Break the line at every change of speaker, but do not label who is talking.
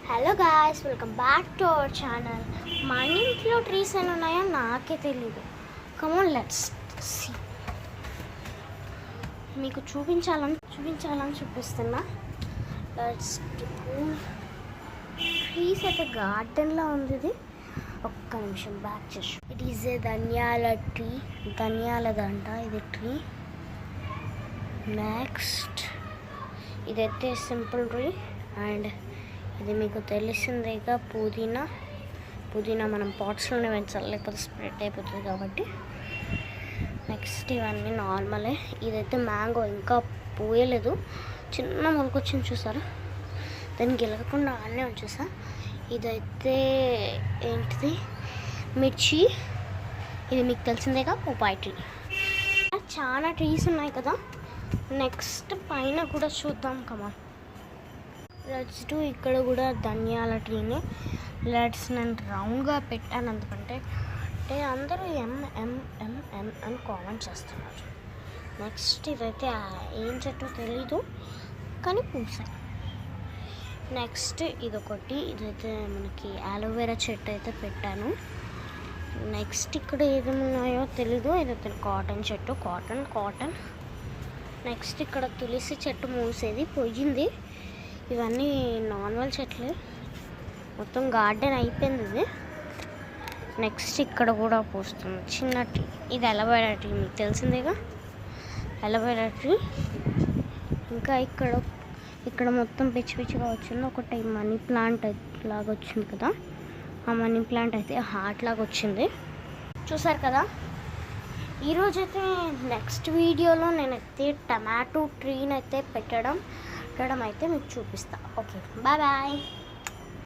Hello guys, welcome back to our channel. మన ఇంట్లో trees అని ఉన్నాయో నాకే తెలీదు. Come on let's see. మీకు చూపించాలని చూపిస్తున్నా. లెట్స్ ట్రీస్ అయితే గార్డెన్లో ఉంది. ఇది ఒక్క నిమిషం బ్యాక్ చేసి. ఇట్ ఈజ్ ఏ ధనియాల ట్రీ, ధనియాలదంట ఇది ట్రీ. నెక్స్ట్ ఇదైతే సింపుల్ ట్రీ. అండ్ ఇది మీకు తెలిసిందేగా పుదీనా మనం పాట్స్లోనే పెంచాలి, లేకపోతే స్ప్రెడ్ అయిపోతుంది కాబట్టి. నెక్స్ట్ ఇవన్నీ నార్మలే. ఇదైతే మ్యాంగో, ఇంకా పూయలేదు, చిన్న మొలకొచ్చింది చూసారా, దాన్ని గెలకకుండా అన్నీ వచ్చేసా. ఇదైతే ఏంటిది, మిర్చి. ఇది మీకు తెలిసిందేగా పొపాయ్ ట్రీ. చాలా ట్రీస్ ఉన్నాయి కదా. నెక్స్ట్ పైన కూడా చూద్దాం. కమా లెట్స్ డూ. ఇక్కడ కూడా ధనియాల ట్రీని. నేను రౌండ్గా పెట్టాను ఎందుకంటే అందరూ ఎం అని కామెంట్ చేస్తున్నారు. నెక్స్ట్ ఇదైతే ఏం చెట్టు తెలీదు కానీ పూసాయి. నెక్స్ట్ ఇదొకటి, ఇదైతే మనకి అలోవెరా చెట్టు అయితే పెట్టాను. నెక్స్ట్ ఇక్కడ ఏదేమున్నాయో తెలీదు. ఇదైతే కాటన్ చెట్టు, కాటన్. నెక్స్ట్ ఇక్కడ తులసి చెట్టు మూసేది పోయింది. ఇవన్నీ నార్మల్ చెట్లే, మొత్తం గార్డెన్ అయిపోయింది ఇది. నెక్స్ట్ ఇక్కడ కూడా పోస్తుంది చిన్న ట్రీ. ఇది అలోవెరా ట్రీ, మీకు తెలిసిందేగా అలోవెరా ట్రీ. ఇంకా ఇక్కడ మొత్తం పిచ్చిగా వచ్చింది. ఒకటి మనీ ప్లాంట్ లాగా వచ్చింది కదా, ఆ మనీ ప్లాంట్ అయితే హార్ట్ లాగా వచ్చింది. చూసారు కదా. ఈరోజైతే నెక్స్ట్ వీడియోలో నేనైతే టమాటో ట్రీని అయితే పెట్టడం అయితే మీకు చూపిస్తా. Okay, bye.